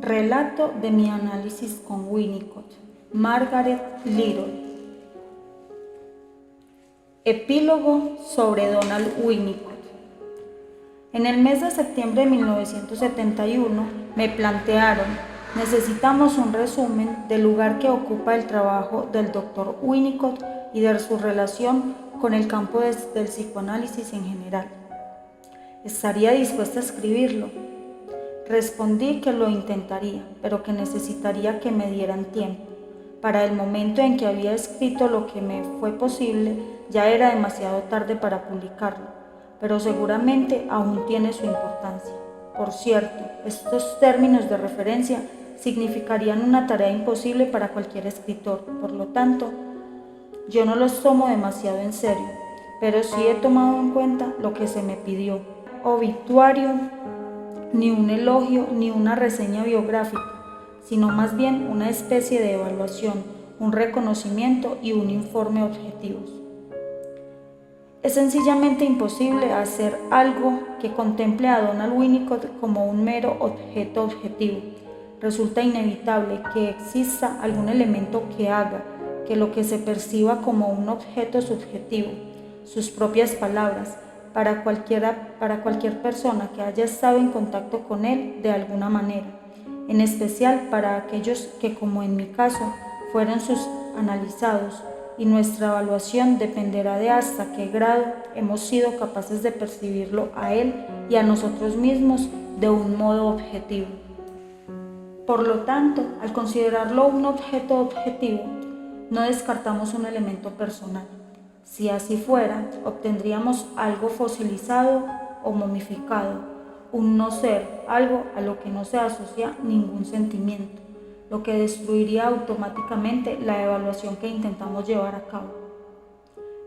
Relato de mi análisis con Winnicott. Margaret Little. Epílogo sobre Donald Winnicott. En el mes de septiembre de 1971 me plantearon: necesitamos un resumen del lugar que ocupa el trabajo del Dr. Winnicott y de su relación con el campo del psicoanálisis en general. ¿Estaría dispuesta a escribirlo? Respondí que lo intentaría, pero que necesitaría que me dieran tiempo. Para el momento en que había escrito lo que me fue posible, ya era demasiado tarde para publicarlo, pero seguramente aún tiene su importancia. Por cierto, estos términos de referencia significarían una tarea imposible para cualquier escritor, por lo tanto, yo no los tomo demasiado en serio, pero sí he tomado en cuenta lo que se me pidió. Obituario, ni un elogio ni una reseña biográfica, sino más bien una especie de evaluación, un reconocimiento y un informe objetivos. Es sencillamente imposible hacer algo que contemple a Donald Winnicott como un mero objeto objetivo. Resulta inevitable que exista algún elemento que haga que lo que se perciba como un objeto subjetivo, sus propias palabras, para cualquier persona que haya estado en contacto con él de alguna manera, en especial para aquellos que, como en mi caso, fueron sus analizados, y nuestra evaluación dependerá de hasta qué grado hemos sido capaces de percibirlo a él y a nosotros mismos de un modo objetivo. Por lo tanto, al considerarlo un objeto objetivo, no descartamos un elemento personal. Si así fuera, obtendríamos algo fosilizado o momificado, un no ser, algo a lo que no se asocia ningún sentimiento, lo que destruiría automáticamente la evaluación que intentamos llevar a cabo.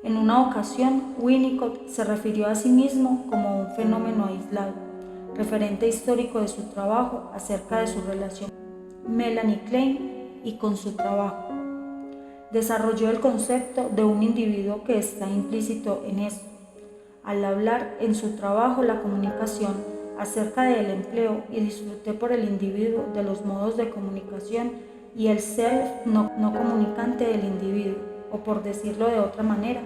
En una ocasión, Winnicott se refirió a sí mismo como un fenómeno aislado, referente histórico de su trabajo acerca de su relación con Melanie Klein y con su trabajo. Desarrolló el concepto de un individuo que está implícito en esto. Al hablar en su trabajo la comunicación acerca del empleo y disfruté por el individuo de los modos de comunicación y el self no comunicante del individuo, o por decirlo de otra manera,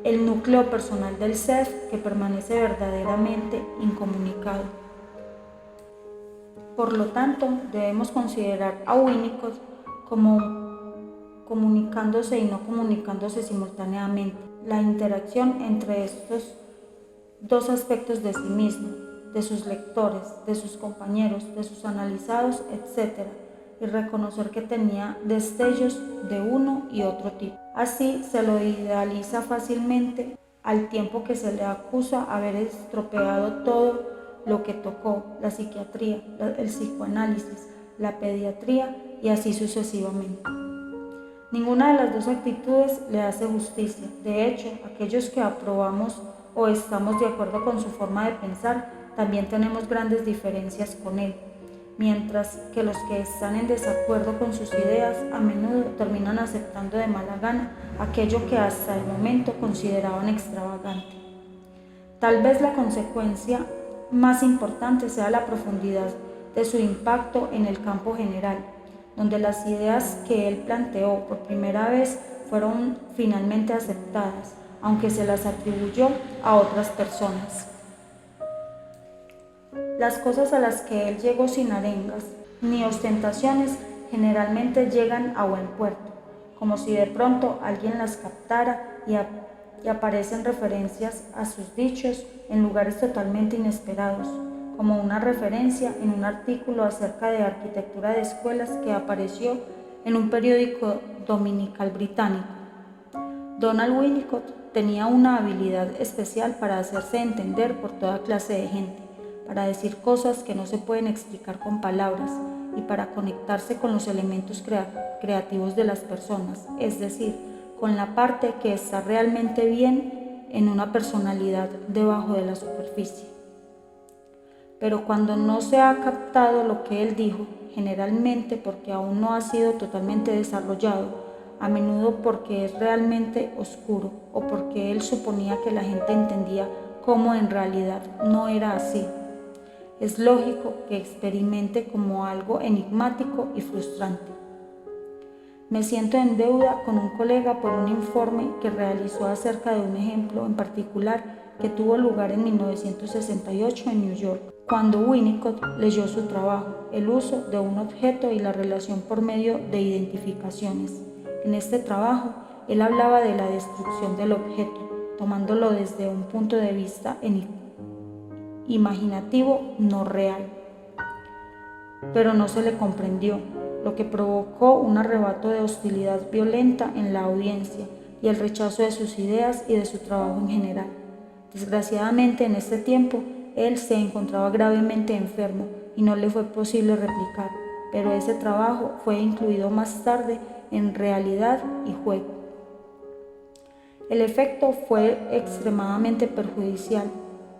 el núcleo personal del self que permanece verdaderamente incomunicado. Por lo tanto, debemos considerar a Winnicott como comunicándose y no comunicándose simultáneamente, la interacción entre estos dos aspectos de sí mismo, de sus lectores, de sus compañeros, de sus analizados, etc., y reconocer que tenía destellos de uno y otro tipo. Así se lo idealiza fácilmente, al tiempo que se le acusa haber estropeado todo lo que tocó: la psiquiatría, el psicoanálisis, la pediatría y así sucesivamente. Ninguna de las dos actitudes le hace justicia. De hecho, aquellos que aprobamos o estamos de acuerdo con su forma de pensar, también tenemos grandes diferencias con él, mientras que los que están en desacuerdo con sus ideas a menudo terminan aceptando de mala gana aquello que hasta el momento consideraban extravagante. Tal vez la consecuencia más importante sea la profundidad de su impacto en el campo general, donde las ideas que él planteó por primera vez fueron finalmente aceptadas, aunque se las atribuyó a otras personas. Las cosas a las que él llegó sin arengas ni ostentaciones generalmente llegan a buen puerto, como si de pronto alguien las captara y aparecen referencias a sus dichos en lugares totalmente inesperados, como una referencia en un artículo acerca de arquitectura de escuelas que apareció en un periódico dominical británico. Donald Winnicott tenía una habilidad especial para hacerse entender por toda clase de gente, para decir cosas que no se pueden explicar con palabras y para conectarse con los elementos creativos de las personas, es decir, con la parte que está realmente bien en una personalidad debajo de la superficie. Pero cuando no se ha captado lo que él dijo, generalmente porque aún no ha sido totalmente desarrollado, a menudo porque es realmente oscuro o porque él suponía que la gente entendía cómo en realidad no era así. Es lógico que experimente como algo enigmático y frustrante. Me siento en deuda con un colega por un informe que realizó acerca de un ejemplo en particular que tuvo lugar en 1968 en New York, cuando Winnicott leyó su trabajo, el uso de un objeto y la relación por medio de identificaciones. En este trabajo, él hablaba de la destrucción del objeto, tomándolo desde un punto de vista imaginativo, no real. Pero no se le comprendió, lo que provocó un arrebato de hostilidad violenta en la audiencia y el rechazo de sus ideas y de su trabajo en general. Desgraciadamente, en este tiempo, él se encontraba gravemente enfermo y no le fue posible replicar, pero ese trabajo fue incluido más tarde en Realidad y Juego. El efecto fue extremadamente perjudicial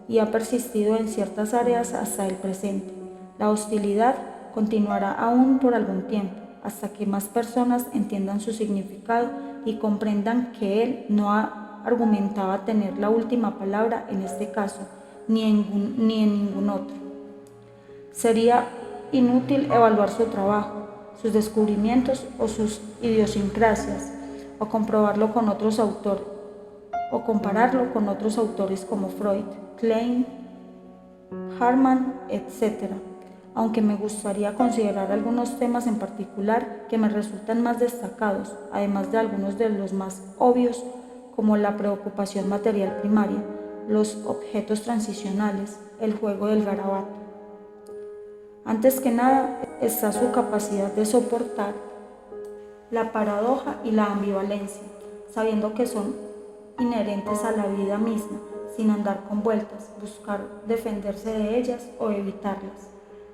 y ha persistido en ciertas áreas hasta el presente. La hostilidad continuará aún por algún tiempo, hasta que más personas entiendan su significado y comprendan que él no argumentaba tener la última palabra en este caso, ni en ningún otro. Sería inútil evaluar su trabajo, sus descubrimientos o sus idiosincrasias, o compararlo con otros autores como Freud, Klein, Harman, etc., aunque me gustaría considerar algunos temas en particular que me resultan más destacados, además de algunos de los más obvios, como la preocupación material primaria, los objetos transicionales, el juego del garabato. Antes que nada está su capacidad de soportar la paradoja y la ambivalencia, sabiendo que son inherentes a la vida misma, sin andar con vueltas, buscar defenderse de ellas o evitarlas.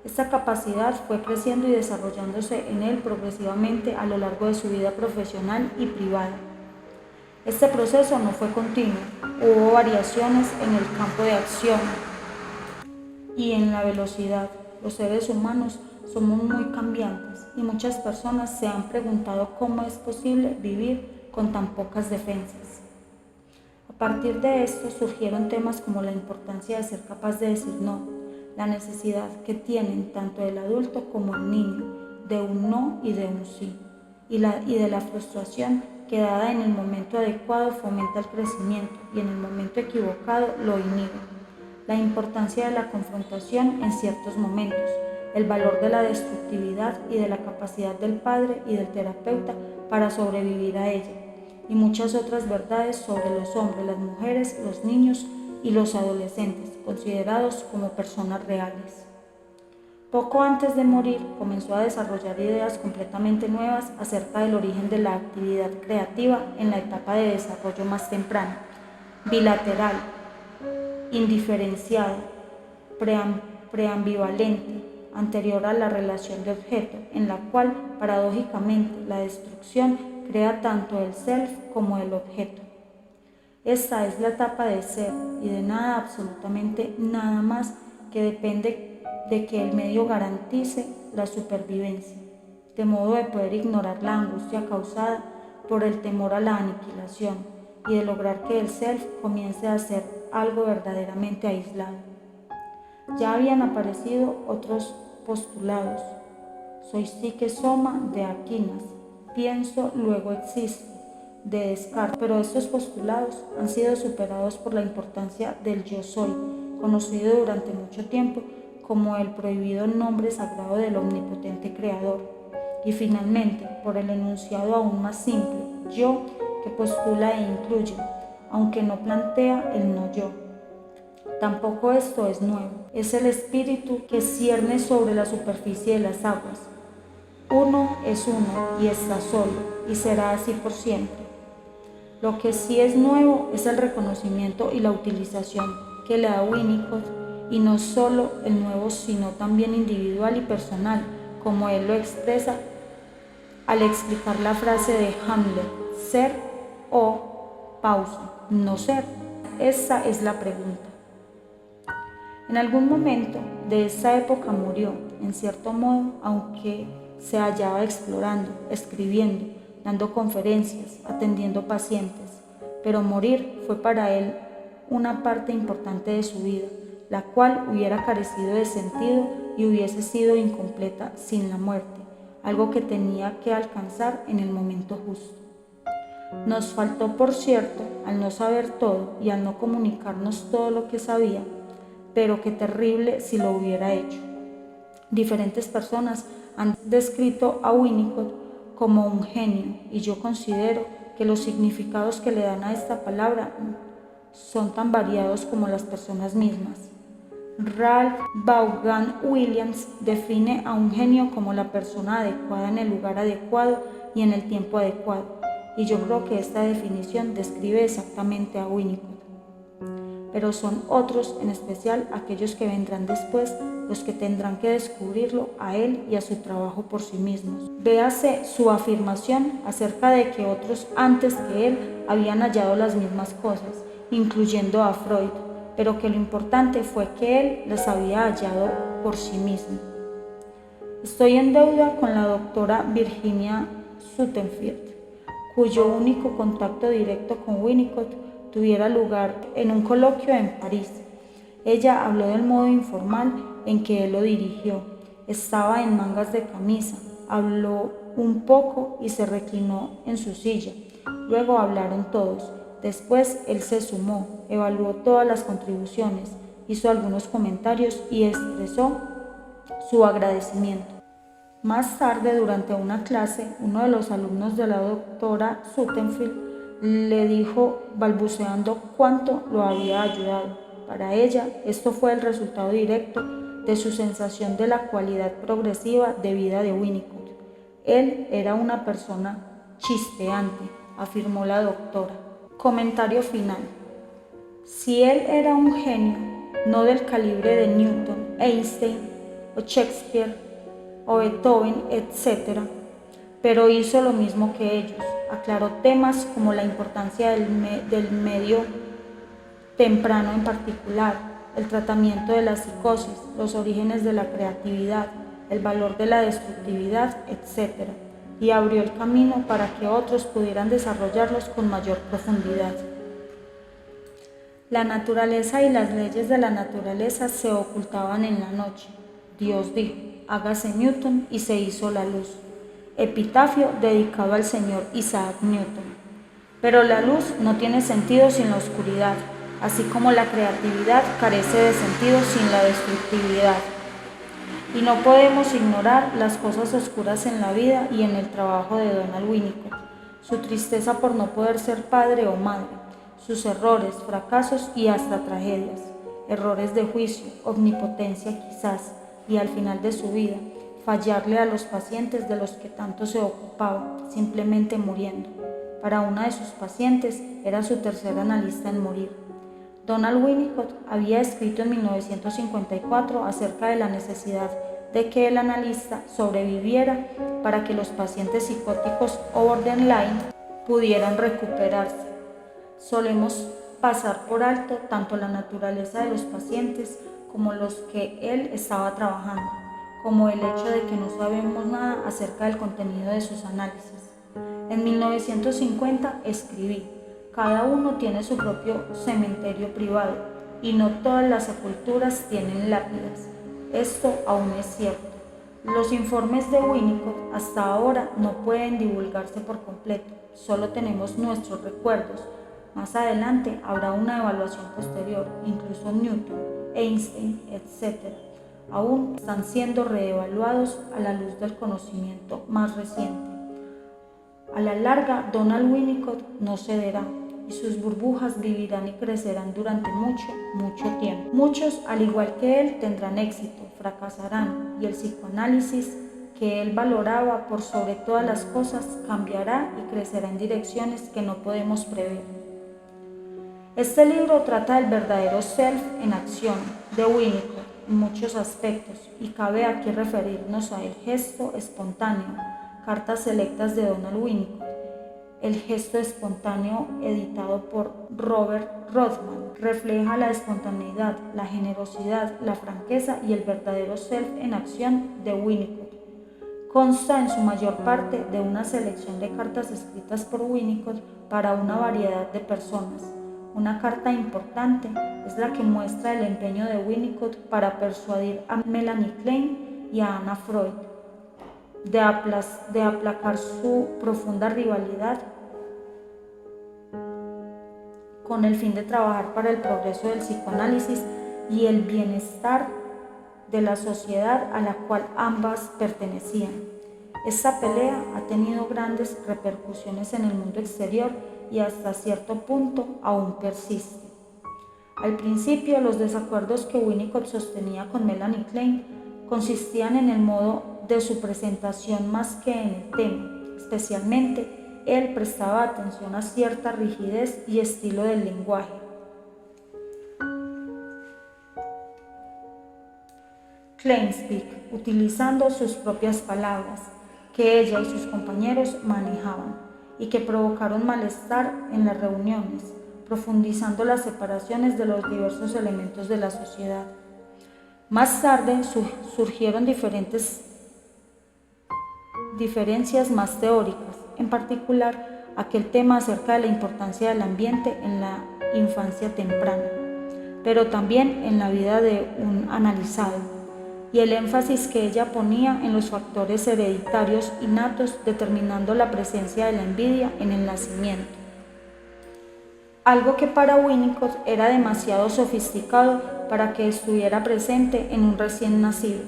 Esta capacidad fue creciendo y desarrollándose en él progresivamente a lo largo de su vida profesional y privada. Este proceso no fue continuo, hubo variaciones en el campo de acción y en la velocidad. Los seres humanos somos muy cambiantes y muchas personas se han preguntado cómo es posible vivir con tan pocas defensas. A partir de esto surgieron temas como la importancia de ser capaz de decir no, la necesidad que tienen tanto el adulto como el niño de un no y de un sí, y de la frustración que dada en el momento adecuado fomenta el crecimiento y en el momento equivocado lo inhibe, la importancia de la confrontación en ciertos momentos, el valor de la destructividad y de la capacidad del padre y del terapeuta para sobrevivir a ella, y muchas otras verdades sobre los hombres, las mujeres, los niños y los adolescentes, considerados como personas reales. Poco antes de morir, comenzó a desarrollar ideas completamente nuevas acerca del origen de la actividad creativa en la etapa de desarrollo más temprana, bilateral, indiferenciada, preambivalente, anterior a la relación de objeto, en la cual, paradójicamente, la destrucción crea tanto el self como el objeto. Esta es la etapa de ser y de nada, absolutamente nada más, que depende de que el medio garantice la supervivencia, de modo de poder ignorar la angustia causada por el temor a la aniquilación y de lograr que el self comience a ser algo verdaderamente aislado. Ya habían aparecido otros postulados: soy psique soma de Aquinas, pienso, luego existo, de Descartes, pero estos postulados han sido superados por la importancia del yo soy, conocido durante mucho tiempo como el prohibido nombre sagrado del omnipotente creador, y finalmente por el enunciado aún más simple, yo, que postula e incluye, aunque no plantea el no yo. Tampoco esto es nuevo, es el espíritu que cierne sobre la superficie de las aguas. Uno es uno y está solo, y será así por siempre. Lo que sí es nuevo es el reconocimiento y la utilización que le da Winnicott, y no solo el nuevo, sino también individual y personal, como él lo expresa al explicar la frase de Hamlet: ser o, pausa, no ser. Esa es la pregunta. En algún momento de esa época murió, en cierto modo, aunque se hallaba explorando, escribiendo, dando conferencias, atendiendo pacientes, pero morir fue para él una parte importante de su vida, la cual hubiera carecido de sentido y hubiese sido incompleta sin la muerte, algo que tenía que alcanzar en el momento justo. Nos faltó, por cierto, al no saber todo y al no comunicarnos todo lo que sabía, pero qué terrible si lo hubiera hecho. Diferentes personas han descrito a Winnicott como un genio y yo considero que los significados que le dan a esta palabra son tan variados como las personas mismas. Ralph Vaughan Williams define a un genio como la persona adecuada en el lugar adecuado y en el tiempo adecuado, y yo creo que esta definición describe exactamente a Winnicott. Pero son otros, en especial aquellos que vendrán después, los que tendrán que descubrirlo a él y a su trabajo por sí mismos. Véase su afirmación acerca de que otros antes que él habían hallado las mismas cosas, incluyendo a Freud, pero que lo importante fue que él las había hallado por sí mismo. Estoy en deuda con la doctora Virginia Suttenfield, cuyo único contacto directo con Winnicott tuviera lugar en un coloquio en París. Ella habló del modo informal en que él lo dirigió. Estaba en mangas de camisa, habló un poco y se reclinó en su silla. Luego hablaron todos. Después él se sumó, evaluó todas las contribuciones, hizo algunos comentarios y expresó su agradecimiento. Más tarde, durante una clase, uno de los alumnos de la doctora Suttenfield le dijo balbuceando cuánto lo había ayudado. Para ella, esto fue el resultado directo de su sensación de la cualidad progresiva de vida de Winnicott. Él era una persona chispeante, afirmó la doctora. Comentario final. Si él era un genio, no del calibre de Newton, Einstein o Shakespeare o Beethoven, etc., pero hizo lo mismo que ellos. Aclaró temas como la importancia del medio temprano en particular, el tratamiento de la psicosis, los orígenes de la creatividad, el valor de la destructividad, etc., y abrió el camino para que otros pudieran desarrollarlos con mayor profundidad. La naturaleza y las leyes de la naturaleza se ocultaban en la noche. Dios dijo: hágase Newton, y se hizo la luz. Epitafio dedicado al señor Isaac Newton. Pero la luz no tiene sentido sin la oscuridad, así como la creatividad carece de sentido sin la destructividad. Y no podemos ignorar las cosas oscuras en la vida y en el trabajo de Donald Winnicott, su tristeza por no poder ser padre o madre, sus errores, fracasos y hasta tragedias, errores de juicio, omnipotencia quizás, y al final de su vida, fallarle a los pacientes de los que tanto se ocupaba, simplemente muriendo. Para una de sus pacientes era su tercer analista en morir. Donald Winnicott había escrito en 1954 acerca de la necesidad de que el analista sobreviviera para que los pacientes psicóticos o borderline pudieran recuperarse. Solemos pasar por alto tanto la naturaleza de los pacientes como los que él estaba trabajando, como el hecho de que no sabemos nada acerca del contenido de sus análisis. En 1950 escribí: cada uno tiene su propio cementerio privado y no todas las sepulturas tienen lápidas. Esto aún es cierto. Los informes de Winnicott hasta ahora no pueden divulgarse por completo, solo tenemos nuestros recuerdos. Más adelante habrá una evaluación posterior, incluso Newton, Einstein, etc. aún están siendo reevaluados a la luz del conocimiento más reciente. A la larga, Donald Winnicott no cederá y sus burbujas vivirán y crecerán durante mucho tiempo. Muchos, al igual que él, tendrán éxito, fracasarán, y el psicoanálisis que él valoraba por sobre todas las cosas cambiará y crecerá en direcciones que no podemos prever. Este libro trata del verdadero self en acción de Winnicott en muchos aspectos, y cabe aquí referirnos a El gesto espontáneo, cartas selectas de Donald Winnicott. El gesto espontáneo, editado por Robert Rothman, refleja la espontaneidad, la generosidad, la franqueza y el verdadero self en acción de Winnicott. Consta en su mayor parte de una selección de cartas escritas por Winnicott para una variedad de personas. Una carta importante es la que muestra el empeño de Winnicott para persuadir a Melanie Klein y a Anna Freud de aplacar su profunda rivalidad con el fin de trabajar para el progreso del psicoanálisis y el bienestar de la sociedad a la cual ambas pertenecían. Esta pelea ha tenido grandes repercusiones en el mundo exterior y hasta cierto punto aún persiste. Al principio, los desacuerdos que Winnicott sostenía con Melanie Klein consistían en el modo de su presentación más que en el tema. Especialmente, él prestaba atención a cierta rigidez y estilo del lenguaje. Klein speak, utilizando sus propias palabras, que ella y sus compañeros manejaban y que provocaron malestar en las reuniones, profundizando las separaciones de los diversos elementos de la sociedad. Más tarde surgieron diferencias más teóricas, en particular aquel tema acerca de la importancia del ambiente en la infancia temprana, pero también en la vida de un analizado, y el énfasis que ella ponía en los factores hereditarios innatos determinando la presencia de la envidia en el nacimiento. Algo que para Winnicott era demasiado sofisticado para que estuviera presente en un recién nacido.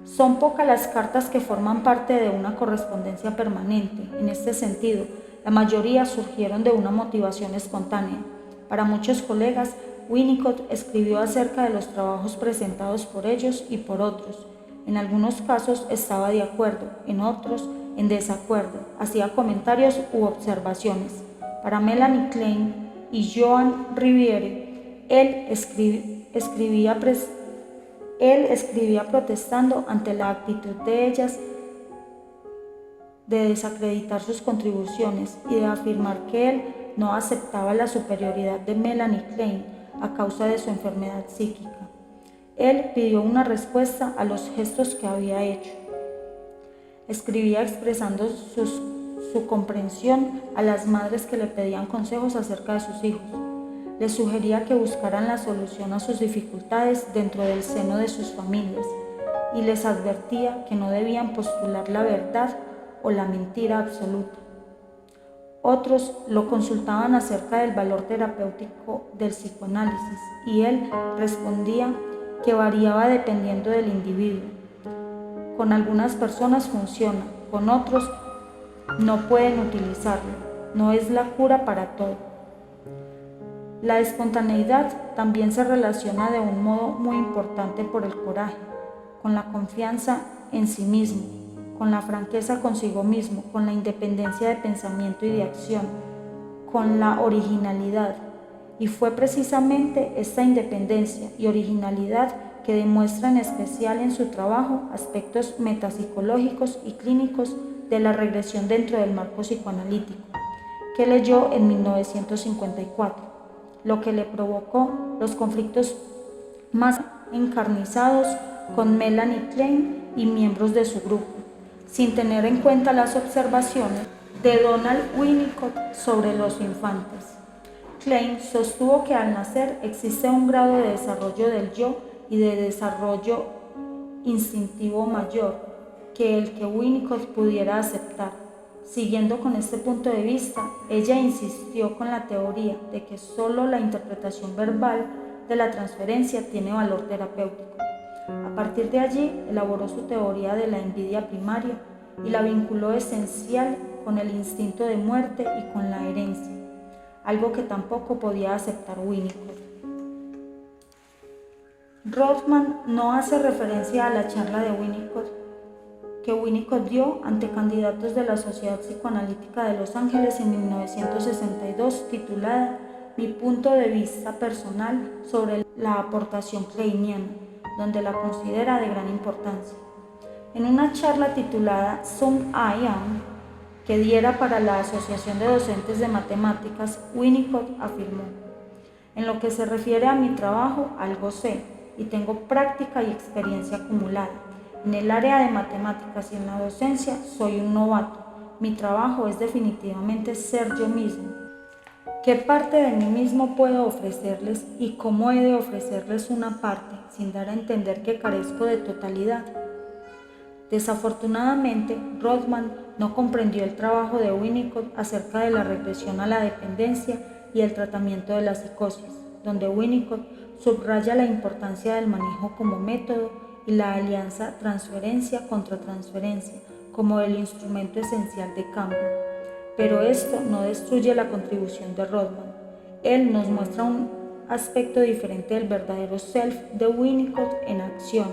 Son pocas las cartas que forman parte de una correspondencia permanente. En este sentido, la mayoría surgieron de una motivación espontánea. Para muchos colegas, Winnicott escribió acerca de los trabajos presentados por ellos y por otros. En algunos casos estaba de acuerdo, en otros en desacuerdo, hacía comentarios u observaciones. Para Melanie Klein y Joan Riviere, él escribía protestando ante la actitud de ellas de desacreditar sus contribuciones y de afirmar que él no aceptaba la superioridad de Melanie Klein a causa de su enfermedad psíquica. Él pidió una respuesta a los gestos que había hecho. Escribía expresando su comprensión a las madres que le pedían consejos acerca de sus hijos. Les sugería que buscaran la solución a sus dificultades dentro del seno de sus familias y les advertía que no debían postular la verdad o la mentira absoluta. Otros lo consultaban acerca del valor terapéutico del psicoanálisis y él respondía que variaba dependiendo del individuo. Con algunas personas funciona, con otros no pueden utilizarlo, no es la cura para todo. La espontaneidad también se relaciona de un modo muy importante por el coraje, con la confianza en sí mismo, con la franqueza consigo mismo, con la independencia de pensamiento y de acción, con la originalidad. Y fue precisamente esta independencia y originalidad que demuestra en especial en su trabajo aspectos metapsicológicos y clínicos de la regresión dentro del marco psicoanalítico, que leyó en 1954, lo que le provocó los conflictos más encarnizados con Melanie Klein y miembros de su grupo, sin tener en cuenta las observaciones de Donald Winnicott sobre los infantes. Klein sostuvo que al nacer existe un grado de desarrollo del yo y de desarrollo instintivo mayor que el que Winnicott pudiera aceptar. Siguiendo con este punto de vista, ella insistió con la teoría de que solo la interpretación verbal de la transferencia tiene valor terapéutico. A partir de allí, elaboró su teoría de la envidia primaria y la vinculó esencial con el instinto de muerte y con la herencia, algo que tampoco podía aceptar Winnicott. Rothman no hace referencia a la charla de que Winnicott dio ante candidatos de la Sociedad Psicoanalítica de Los Ángeles en 1962, titulada Mi punto de vista personal sobre la aportación kleiniana, donde la considera de gran importancia. En una charla titulada Some I Am, que diera para la Asociación de Docentes de Matemáticas, Winnicott afirmó: en lo que se refiere a mi trabajo, algo sé, y tengo práctica y experiencia acumulada. En el área de matemáticas y en la docencia soy un novato. Mi trabajo es definitivamente ser yo mismo. ¿Qué parte de mí mismo puedo ofrecerles y cómo he de ofrecerles una parte sin dar a entender que carezco de totalidad? Desafortunadamente, Rothman no comprendió el trabajo de Winnicott acerca de la regresión a la dependencia y el tratamiento de la psicosis, donde Winnicott subraya la importancia del manejo como método y la alianza transferencia contra transferencia como el instrumento esencial de cambio. Pero esto no destruye la contribución de Rothman. Él nos muestra un aspecto diferente del verdadero self de Winnicott en acción,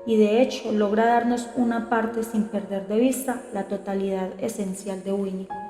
y de hecho logra darnos una parte sin perder de vista la totalidad esencial de Winnicott.